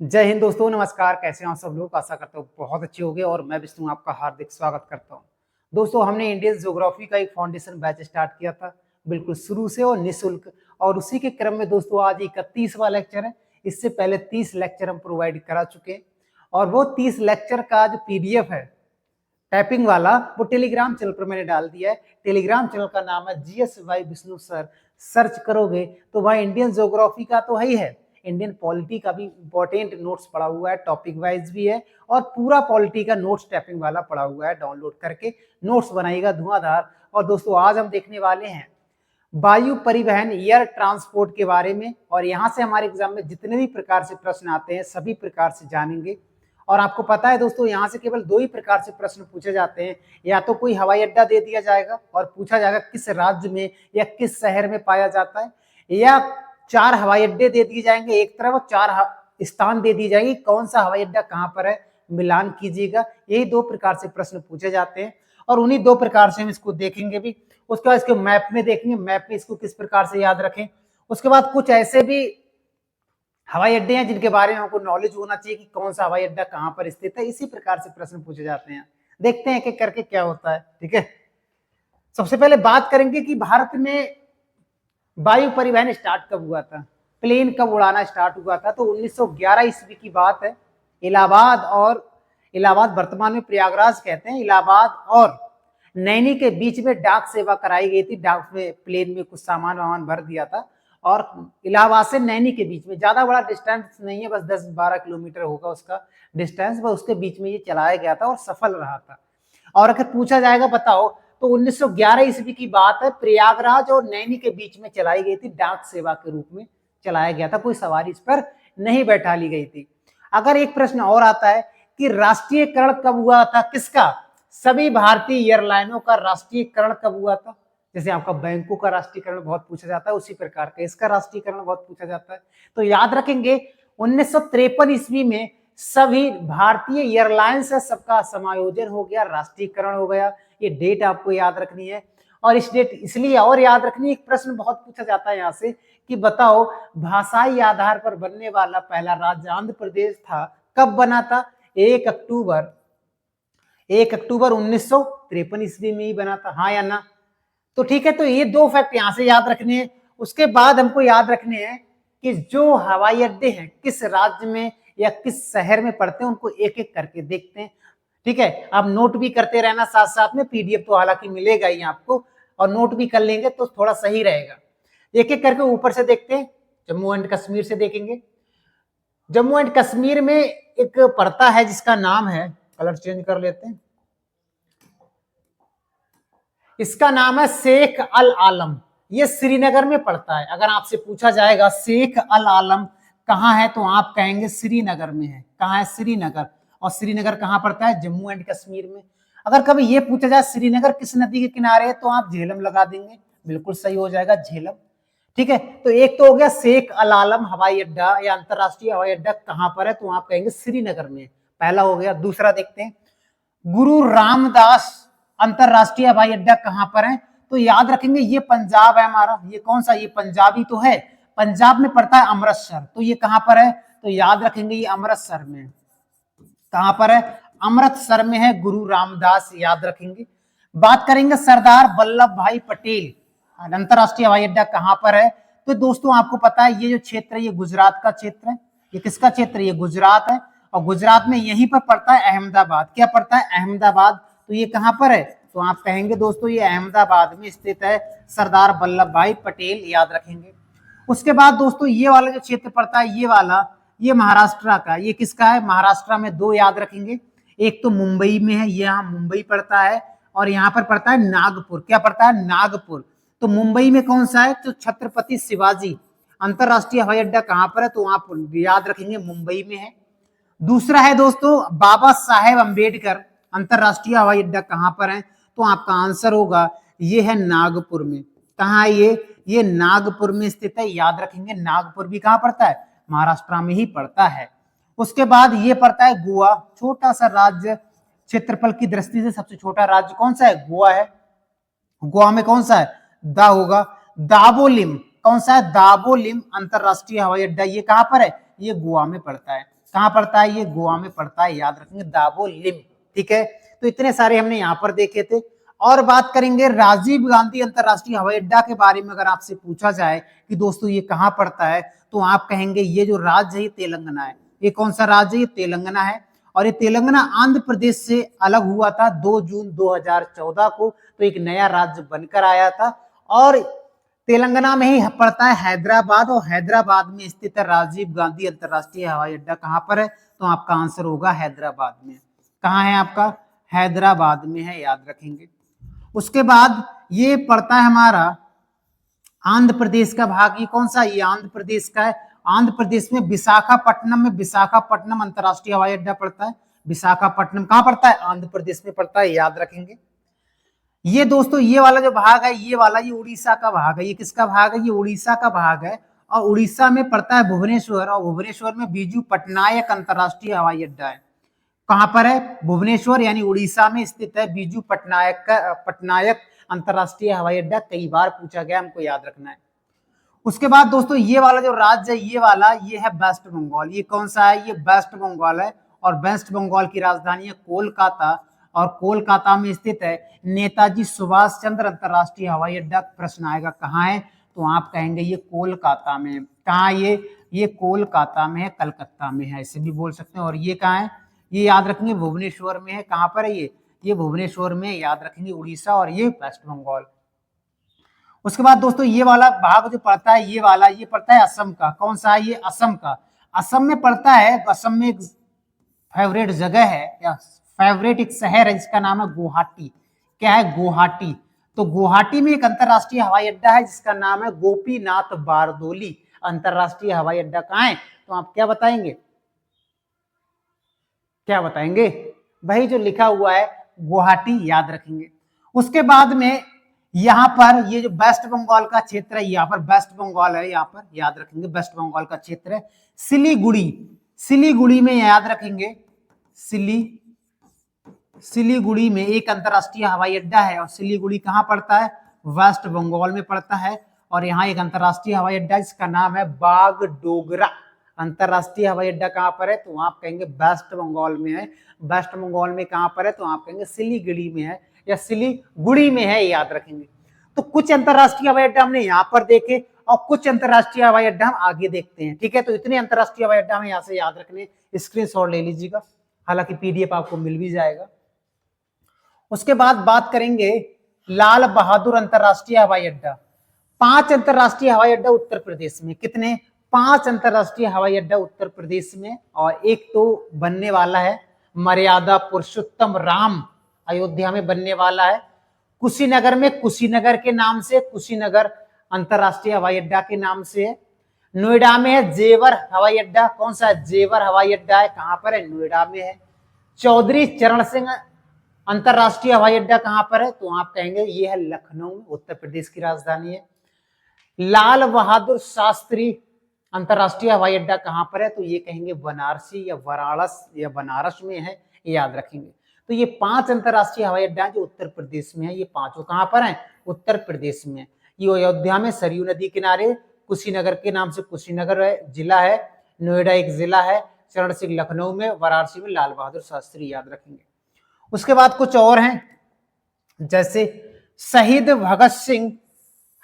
जय हिंद दोस्तों, नमस्कार। कैसे हैं आप सब लोग? आशा करता हूँ बहुत अच्छे होंगे और मैं विष्णु आपका हार्दिक स्वागत करता हूँ। दोस्तों, हमने इंडियन ज्योग्राफी का एक फाउंडेशन बैच स्टार्ट किया था बिल्कुल शुरू से और निःशुल्क, और उसी के क्रम में दोस्तों आज 31वां लेक्चर है। इससे पहले 30 लेक्चर हम प्रोवाइड करा चुके हैं और वो 30 लेक्चर का जो पीडीएफ है टाइपिंग वाला, वो टेलीग्राम चैनल पर मैंने डाल दिया है। टेलीग्राम चैनल का नाम है GS विष्णु सर। सर्च करोगे तो वह इंडियन ज्योग्राफी का तो ही है, इंडियन पॉलिटी का भी इंपॉर्टेंट नोट्स पड़ा हुआ है, टॉपिक वाइज भी है और पूरा पॉलिटी का नोट्स टाइपिंग वाला पड़ा हुआ है। डाउनलोड करके नोट्स बनाइएगा धुआंधार। और दोस्तों आज हम देखने वाले हैं वायु परिवहन, एयर ट्रांसपोर्ट के बारे में, और यहाँ से हमारे एग्जाम में जितने भी प्रकार से प्रश्न आते हैं सभी प्रकार से जानेंगे। और आपको पता है दोस्तों, यहाँ से केवल दो ही प्रकार से प्रश्न पूछे जाते हैं। या तो कोई हवाई अड्डा दे दिया जाएगा और पूछा जाएगा किस राज्य में या किस शहर में पाया जाता है, या 4 हवाई अड्डे दे दिए जाएंगे एक तरफ और 4 स्थान दे दी जाएगी, कौन सा हवाई अड्डा कहाँ पर है मिलान कीजिएगा। यही 2 प्रकार से प्रश्न पूछे जाते हैं और उन्हीं 2 प्रकार से हम इसको देखेंगे भी। उसके बाद इसके मैप में देखेंगे, मैप में इसको किस प्रकार से याद रखें। उसके बाद कुछ ऐसे भी हवाई अड्डे हैं जिनके बारे में हमको नॉलेज होना चाहिए कि कौन सा हवाई अड्डा कहाँ पर स्थित है। इसी प्रकार से प्रश्न पूछे जाते हैं। देखते हैं कि करके क्या होता है। ठीक है, सबसे पहले बात करेंगे कि भारत में वायु परिवहन स्टार्ट कब हुआ था, प्लेन कब उड़ाना स्टार्ट हुआ था। तो 1911 ईस्वी की बात है। इलाहाबाद वर्तमान में प्रयागराज कहते हैं, इलाहाबाद और नैनी के बीच में डाक सेवा कराई गई थी। डाक में प्लेन में कुछ सामान वामान भर दिया था और इलाहाबाद से नैनी के बीच में, ज्यादा बड़ा डिस्टेंस नहीं है, बस 10-12 किलोमीटर होगा उसका डिस्टेंस, बस उसके बीच में ये चलाया गया था और सफल रहा था। और अगर पूछा जाएगा बताओ, तो 1911 ईस्वी की बात है, प्रयागराज और नैनी के बीच में चलाई गई थी, डाक सेवा के रूप में चलाया गया था, कोई सवारी इस पर नहीं बैठा ली गई थी। अगर एक प्रश्न और आता है कि राष्ट्रीयकरण कब हुआ था, किसका? सभी भारतीय एयरलाइनों का राष्ट्रीयकरण कब हुआ था। जैसे आपका बैंकों का राष्ट्रीयकरण बहुत पूछा जाता है, उसी प्रकार का इसका राष्ट्रीयकरण बहुत पूछा जाता है। तो याद रखेंगे 1953 ईस्वी में सभी भारतीय एयरलाइंस है सबका समायोजन हो गया, राष्ट्रीयकरण हो गया। ये डेट आपको याद रखनी है। और इस डेट इसलिए और याद रखनी है, एक प्रश्न बहुत पूछा जाता है यहाँ से कि बताओ भाषाई आधार पर बनने वाला पहला राज्य आंध्र प्रदेश था, कब बना था? 1 अक्टूबर 1953 ईस्वी में ही बना था, हाँ या ना? तो ठीक है, तो ये 2 फैक्ट यहाँ से याद रखने हैं। उसके बाद हमको याद रखने हैं कि जो हवाई अड्डे हैं किस राज्य में या किस शहर में पड़ते हैं, उनको एक एक करके देखते हैं। ठीक है, आप नोट भी करते रहना साथ साथ में, पीडीएफ तो हालांकि मिलेगा ही आपको, और नोट भी कर लेंगे तो थोड़ा सही रहेगा। एक एक करके ऊपर से देखते हैं। जम्मू एंड कश्मीर से देखेंगे। जम्मू एंड कश्मीर में एक पड़ता है जिसका नाम है, कलर चेंज कर लेते हैं, इसका नाम है शेख अल आलम। ये श्रीनगर में पड़ता है। अगर आपसे पूछा जाएगा शेख अल आलम कहाँ है, तो आप कहेंगे श्रीनगर में है। कहाँ है? श्रीनगर। और श्रीनगर कहाँ पड़ता है? जम्मू एंड कश्मीर में। अगर कभी ये पूछा जाए श्रीनगर किस नदी के किनारे है, तो आप झेलम लगा देंगे, बिल्कुल सही हो जाएगा, झेलम। ठीक है, तो एक तो हो गया शेख अल आलम हवाई अड्डा या अंतरराष्ट्रीय हवाई अड्डा कहाँ पर है, तो आप कहेंगे श्रीनगर में, पहला हो गया। दूसरा देखते हैं, गुरु रामदास अंतरराष्ट्रीय हवाई अड्डा कहां पर है, तो याद रखेंगे ये पंजाब है हमारा। ये कौन सा? ये पंजाबी तो है, पंजाब में पड़ता है अमृतसर। तो ये कहां पर है? तो याद रखेंगे ये अमृतसर में। कहां पर है? अमृतसर में है गुरु रामदास, याद रखेंगे। बात करेंगे सरदार वल्लभ भाई पटेल अंतरराष्ट्रीय हवाई अड्डा कहां पर है, तो दोस्तों आपको पता है ये जो क्षेत्र है ये गुजरात का क्षेत्र है। ये किसका क्षेत्र है? ये गुजरात है। और गुजरात में यहीं पर पड़ता है अहमदाबाद। क्या पड़ता है? अहमदाबाद। तो ये कहां पर है? तो आप कहेंगे दोस्तों ये अहमदाबाद में स्थित है सरदार वल्लभ भाई पटेल, याद रखेंगे। उसके बाद दोस्तों ये वाला जो क्षेत्र पड़ता है, ये वाला, ये महाराष्ट्र का। ये किसका है? महाराष्ट्र में। 2 याद रखेंगे, एक तो मुंबई में है, यहाँ मुंबई पड़ता है, और यहाँ पर पड़ता है नागपुर। क्या पड़ता है? नागपुर। तो मुंबई में कौन सा है? तो छत्रपति शिवाजी अंतरराष्ट्रीय हवाई अड्डा कहां पर है, तो आप याद रखेंगे मुंबई में है। दूसरा है दोस्तों बाबा साहेब अंबेडकर अंतरराष्ट्रीय हवाई अड्डा कहां पर है, तो आपका आंसर होगा ये है नागपुर में। कहां है ये नागपुर में स्थित है, याद रखेंगे। नागपुर भी कहां पड़ता है? महाराष्ट्र में ही पड़ता है। उसके बाद ये पड़ता है गोवा, छोटा सा राज्य, क्षेत्रफल की दृष्टि से सबसे छोटा राज्य कौन सा है? गोवा है। गोवा में कौन सा है? दा होगा। दाबोलिम कौन सा है? दाबोलिम अंतरराष्ट्रीय हवाई अड्डा, ये कहां पर है? ये गोवा में पड़ता है। कहाँ पड़ता है? ये गोवा में पड़ता है, याद रखेंगे, दाबोलिम। ठीक है, तो इतने सारे हमने यहाँ पर देखे थे। और बात करेंगे राजीव गांधी अंतरराष्ट्रीय हवाई अड्डा के बारे में। अगर आपसे पूछा जाए कि दोस्तों ये कहाँ पड़ता है, तो आप कहेंगे ये जो राज्य है ये तेलंगाना है। ये कौन सा राज्य है? ये तेलंगाना है। और ये तेलंगाना आंध्र प्रदेश से अलग हुआ था 2 जून 2014 को, तो एक नया राज्य बनकर आया था। और तेलंगाना में ही पड़ता है हैदराबाद, और हैदराबाद में स्थित है राजीव गांधी अंतरराष्ट्रीय हवाई अड्डा। कहाँ पर है? तो आपका आंसर होगा हैदराबाद में। कहाँ है आपका? हैदराबाद में है, याद रखेंगे। उसके बाद ये पड़ता है हमारा आंध्र प्रदेश का भाग। ये कौन सा? ये आंध्र प्रदेश का है। आंध्र प्रदेश में विशाखापट्टनम में विशाखापट्टनम अंतरराष्ट्रीय हवाई अड्डा पड़ता है। विशाखापट्टनम कहाँ पड़ता है? आंध्र प्रदेश में पड़ता है, याद रखेंगे। ये दोस्तों ये वाला जो भाग है, ये वाला, ये उड़ीसा का भाग है। ये किसका भाग है? ये उड़ीसा का भाग है। और उड़ीसा में पड़ता है भुवनेश्वर, और भुवनेश्वर में बीजू पटनायक अंतरराष्ट्रीय हवाई अड्डा है। कहां पर है? भुवनेश्वर यानी उड़ीसा में स्थित है बीजू पटनायक अंतरराष्ट्रीय हवाई अड्डा। कई बार पूछा गया, हमको याद रखना है। उसके बाद दोस्तों ये वाला जो राज्य है, ये वाला, ये है वेस्ट बंगाल। ये कौन सा है? ये वेस्ट बंगाल है। और वेस्ट बंगाल की राजधानी है कोलकाता, और कोलकाता में स्थित है नेताजी सुभाष चंद्र अंतरराष्ट्रीय हवाई अड्डा। प्रश्न आएगा कहाँ है? तो आप कहेंगे ये कोलकाता में। कहाँ? ये कोलकाता में है, कलकत्ता में है, ऐसे भी बोल सकते हैं। और ये कहाँ है? ये याद रखेंगे भुवनेश्वर में है। कहाँ पर है ये भुवनेश्वर में, याद रखेंगे, उड़ीसा। और ये वेस्ट बंगाल। उसके बाद दोस्तों ये वाला भाग जो पड़ता है, ये वाला, ये पड़ता है असम का। कौन सा है? ये असम का। असम में पड़ता है। असम में एक फेवरेट जगह है, या फेवरेट एक शहर है जिसका नाम है गुवाहाटी। क्या है? गुवाहाटी। तो गुवाहाटी में एक अंतरराष्ट्रीय हवाई अड्डा है जिसका नाम है गोपीनाथ बारदोली अंतरराष्ट्रीय हवाई अड्डा। कहाँ है? तो आप क्या बताएंगे? क्या बताएंगे? वही जो लिखा हुआ है गुवाहाटी, याद रखेंगे। उसके बाद में यहाँ पर ये जो वेस्ट बंगाल का क्षेत्र है, यहाँ पर वेस्ट बंगाल है, यहाँ पर याद रखेंगे वेस्ट बंगाल का क्षेत्र है सिलीगुड़ी। सिलीगुड़ी में याद रखेंगे, सिलीगुड़ी में एक अंतरराष्ट्रीय हवाई अड्डा है। और सिलीगुड़ी कहाँ पड़ता है? वेस्ट बंगाल में पड़ता है। और यहाँ एक अंतरराष्ट्रीय हवाई अड्डा जिसका नाम है बागडोगरा अंतरराष्ट्रीय हवाई अड्डा। कहाँ पर है? तो आप कहेंगे वेस्ट बंगाल में है। वेस्ट बंगाल में कहाँ पर है? तो आप कहेंगे सिलीगुड़ी में है, या सिलीगुड़ी में है, याद रखेंगे। तो कुछ अंतरराष्ट्रीय हवाई अड्डा हमने यहाँ पर देखे, और कुछ अंतरराष्ट्रीय हवाई अड्डा हम आगे देखते हैं। ठीक है, तो इतने अंतरराष्ट्रीय हवाई अड्डा हमें यहाँ से याद रखने, स्क्रीनशॉट ले लीजिएगा, हालांकि पीडीएफ आपको मिल भी जाएगा। उसके बाद बात करेंगे लाल बहादुर अंतरराष्ट्रीय हवाई अड्डा। 5 अंतरराष्ट्रीय हवाई अड्डा उत्तर प्रदेश में। कितने? 5 अंतरराष्ट्रीय हवाई अड्डा उत्तर प्रदेश में। और एक तो बनने वाला है मर्यादा पुरुषोत्तम राम, अयोध्या में बनने वाला है। कुशीनगर में कुशीनगर के नाम से, कुशीनगर अंतरराष्ट्रीय हवाई अड्डा के नाम से है। नोएडा में है जेवर हवाई अड्डा। कौन सा है? जेवर हवाई अड्डा है। कहां पर है? नोएडा में है। चौधरी चरण सिंह अंतरराष्ट्रीय हवाई अड्डा कहां पर है? तो आप कहेंगे ये है लखनऊ, उत्तर प्रदेश की राजधानी है। लाल बहादुर शास्त्री अंतरराष्ट्रीय हवाई अड्डा कहां पर है? तो ये कहेंगे बनारसी या वाराणसी या बनारस में है, याद रखेंगे। तो ये 5 अंतरराष्ट्रीय हवाई अड्डा जो उत्तर प्रदेश में है, ये पांचों कहां पर हैं? उत्तर प्रदेश में। ये अयोध्या में सरयू नदी किनारे, कुशीनगर के नाम से कुशीनगर जिला है, नोएडा एक जिला है, चरण सिंह लखनऊ में, वाराणसी में लाल बहादुर शास्त्री, याद रखेंगे। उसके बाद कुछ और हैं, जैसे शहीद भगत सिंह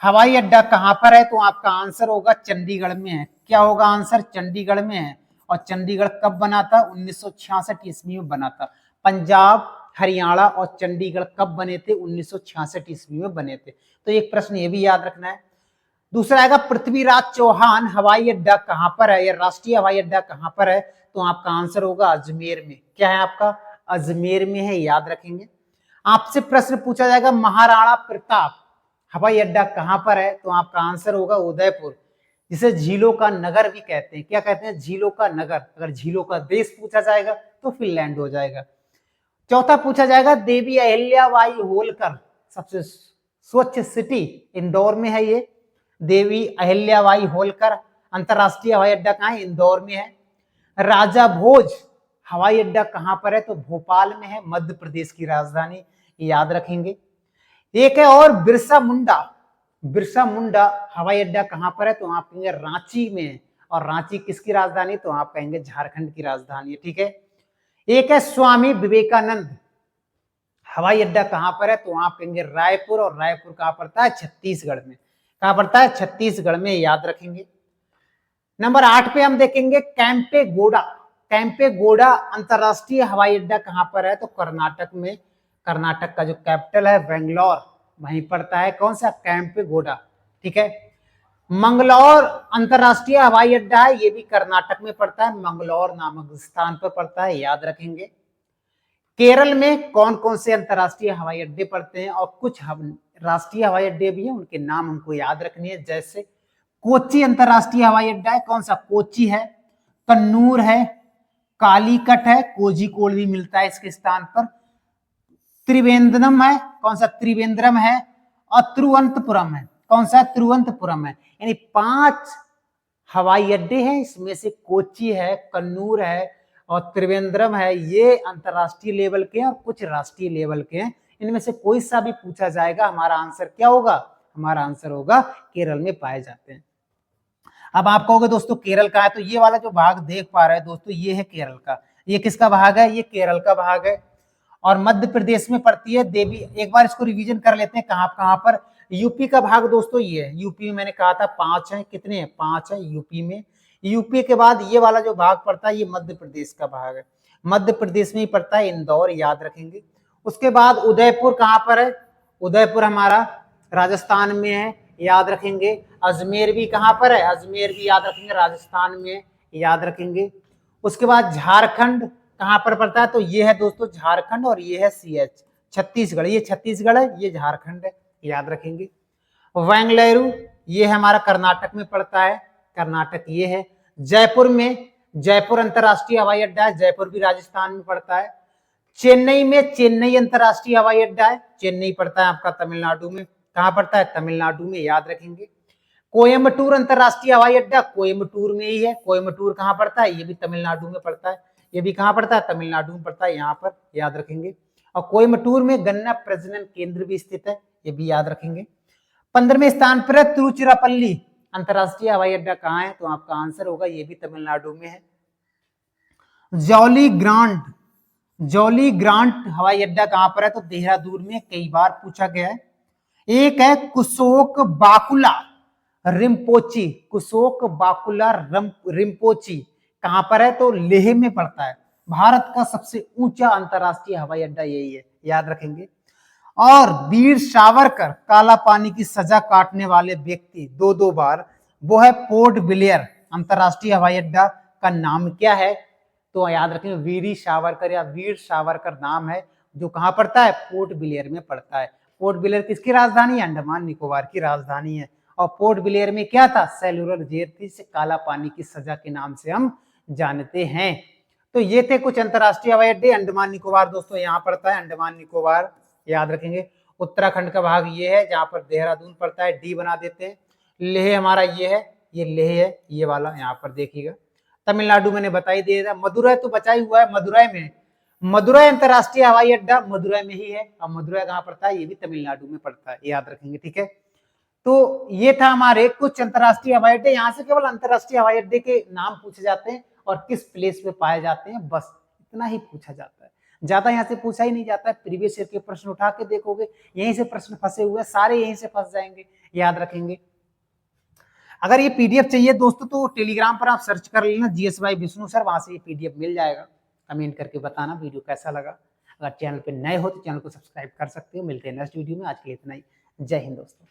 हवाई अड्डा कहां पर है? तो आपका आंसर होगा चंडीगढ़ में है। क्या होगा आंसर? चंडीगढ़ में है। और चंडीगढ़ कब बना था? 1966 ईस्वी में बना था। पंजाब, हरियाणा और चंडीगढ़ कब बने थे? 1966 ईस्वी में बने थे। तो एक प्रश्न ये भी याद रखना है। दूसरा आएगा पृथ्वीराज चौहान हवाई अड्डा कहां पर है, या राष्ट्रीय हवाई अड्डा कहां पर है? तो आपका आंसर होगा अजमेर में। क्या है आपका? अजमेर में है, याद रखेंगे। आपसे प्रश्न पूछा जाएगा महाराणा प्रताप हवाई अड्डा कहां पर है? तो आपका आंसर होगा उदयपुर, जिसे झीलों का नगर भी कहते हैं। क्या कहते हैं? झीलों का नगर। अगर झीलों का देश पूछा जाएगा तो फिनलैंड हो जाएगा। चौथा पूछा जाएगा देवी अहिल्याबाई होलकर सबसे स्वच्छ सिटी, इंदौर में है ये। देवी अहिल्याबाई होलकर अंतरराष्ट्रीय हवाई अड्डा कहां है? इंदौर में है। राजा भोज हवाई अड्डा कहां पर है? तो भोपाल में है, मध्य प्रदेश की राजधानी, याद रखेंगे। एक है और बिरसा मुंडा हवाई अड्डा कहां पर है? तो आप कहेंगे रांची में है। और रांची किसकी राजधानी, तो आप कहेंगे झारखंड की राजधानी है। ठीक है। एक है स्वामी विवेकानंद हवाई अड्डा, कहां पर है, तो आप कहेंगे रायपुर, और रायपुर कहां पड़ता है, छत्तीसगढ़ में। कहां पड़ता है, छत्तीसगढ़ में, याद रखेंगे। नंबर 8 पे हम देखेंगे कैंपेगौड़ा। कैंपेगौड़ा अंतरराष्ट्रीय हवाई अड्डा कहां पर है, तो कर्नाटक में। कर्नाटक का जो कैपिटल है बेंगलोर, वहीं पड़ता है। कौन सा, कैंपेगौड़ा। ठीक है। मंगलौर अंतरराष्ट्रीय हवाई अड्डा है, ये भी कर्नाटक में पड़ता है, मंगलौर नामक स्थान पर पड़ता है, याद रखेंगे। केरल में कौन कौन से अंतरराष्ट्रीय हवाई अड्डे पड़ते हैं, और कुछ राष्ट्रीय हवाई अड्डे भी हैं, उनके नाम हमको याद रखने हैं। जैसे कोच्चि अंतरराष्ट्रीय हवाई अड्डा है, कौन सा, कोच्चि है। कन्नूर है, कालीकट है, कोझिकोड भी मिलता है इसके स्थान पर। त्रिवेंद्रम है, कौन सा, त्रिवेंद्रम है। और तिरुवनंतपुरम है, कौन सा, तिरुवनंतपुरम है। यानी 5 हवाई अड्डे हैं, इसमें से कोच्चि है, कन्नूर है और त्रिवेंद्रम है, ये अंतरराष्ट्रीय लेवल के हैं और कुछ राष्ट्रीय लेवल के हैं। इनमें से कोई सा भी पूछा जाएगा, हमारा आंसर क्या होगा, हमारा आंसर होगा केरल में पाए जाते हैं। अब आप कहोगे दोस्तों केरल का है, तो ये वाला जो भाग देख पा रहे हैं दोस्तों, ये है केरल का। ये किसका भाग है, ये केरल का भाग है। और मध्य प्रदेश में पड़ती है देवी। एक बार इसको रिवीजन कर लेते हैं, कहां पर। यूपी का भाग दोस्तों ये है, यूपी में मैंने कहा था 5 है, कितने हैं, 5 है यूपी में। यूपी के बाद ये वाला जो भाग पड़ता है, ये मध्य प्रदेश का भाग है। मध्य प्रदेश में ही पड़ता है इंदौर, याद रखेंगे। उसके बाद उदयपुर कहां पर है, उदयपुर हमारा राजस्थान में है, याद रखेंगे। अजमेर भी कहां पर है, अजमेर भी याद रखेंगे, राजस्थान में, याद रखेंगे। उसके बाद झारखंड कहां पर पड़ता है, तो ये है दोस्तों झारखंड, और ये है CH छत्तीसगढ़। ये छत्तीसगढ़ है, ये झारखंड है, याद रखेंगे। बेंगलुरु ये हमारा कर्नाटक में पड़ता है, कर्नाटक ये है। जयपुर में, जयपुर अंतरराष्ट्रीय हवाई अड्डा है, जयपुर भी राजस्थान में पड़ता है। चेन्नई में, चेन्नई अंतरराष्ट्रीय हवाई अड्डा है, चेन्नई पड़ता है आपका तमिलनाडु में। कहां पड़ता है, तमिलनाडु में, याद रखेंगे। कोयम्बटूर अंतरराष्ट्रीय हवाई अड्डा कोयम्बटूर में ही है, कोयम्बटूर कहां पड़ता है, ये भी तमिलनाडु में पड़ता है, ये भी कहां पड़ता है, तमिलनाडु में पड़ता है, यहाँ पर, याद रखेंगे। और कोयम्बटूर में गन्ना प्रजनन केंद्र भी स्थित है, ये भी याद रखेंगे। 15वें स्थान पर है तिरुचिरापल्ली अंतरराष्ट्रीय हवाई अड्डा, कहां है, तो आपका आंसर होगा ये भी तमिलनाडु में है। जॉली ग्रांट, जॉली ग्रांट हवाई अड्डा कहां पर है, तो देहरादून में, कई बार पूछा गया है। एक है कुशोक बाकुला रिम्पोची, कुशोक बाकुला रिम्पोची कहां पर है, तो लेह में पड़ता है। भारत का सबसे ऊंचा अंतरराष्ट्रीय हवाई अड्डा यही है, याद रखेंगे। और वीर सावरकर काला पानी की सजा काटने वाले व्यक्ति 2 बार, वो है पोर्ट ब्लेयर अंतरराष्ट्रीय हवाई अड्डा का नाम क्या है, तो याद रखेंगे वीरी सावरकर या वीर सावरकर नाम है, जो कहां पड़ता है, पोर्ट ब्लेयर में पड़ता है। पोर्ट ब्लेयर किसकी राजधानी है, अंडमान निकोबार की राजधानी है। और पोर्ट ब्लेयर में क्या था, सेलुलर जेल थी, से काला पानी की सजा के नाम से हम जानते हैं। तो ये थे कुछ अंतरराष्ट्रीय हवाई अड्डे। अंडमान निकोबार दोस्तों यहाँ पड़ता है, अंडमान निकोबार, याद रखेंगे। उत्तराखंड का भाग ये है, जहां पर देहरादून पड़ता है, डी बना देते हैं। लेह हमारा ये है, ये लेह है, ये वाला यहाँ पर देखिएगा। तमिलनाडु मैंने बता ही दिया था। मदुरै तो बचा ही हुआ है, मदुरै में, मदुरै अंतरराष्ट्रीय हवाई अड्डा मदुरै में ही है। और मदुरै कहाँ पड़ता है, ये भी तमिलनाडु में पड़ता है, याद रखेंगे। ठीक है, तो ये था हमारे कुछ अंतरराष्ट्रीय हवाई अड्डे। यहाँ से केवल अंतरराष्ट्रीय हवाई अड्डे के नाम पूछे जाते हैं और किस प्लेस पे पाए जाते हैं, बस इतना ही पूछा जाता है। ज्यादा यहाँ से पूछा ही नहीं जाता है। प्रीवियस ईयर के प्रश्न उठा के देखोगे, यहीं से प्रश्न फंसे हुए, सारे यहीं से फंस जाएंगे, याद रखेंगे। अगर ये पीडीएफ चाहिए दोस्तों तो टेलीग्राम पर आप सर्च कर लेना GS बाई विष्णु सर, वहां से ये पीडीएफ मिल जाएगा। कमेंट करके बताना वीडियो कैसा लगा। अगर चैनल पे नए हो तो चैनल को सब्सक्राइब कर सकते हो। मिलते हैं नेक्स्ट वीडियो में, आज के लिए इतना ही। जय हिंद दोस्तों।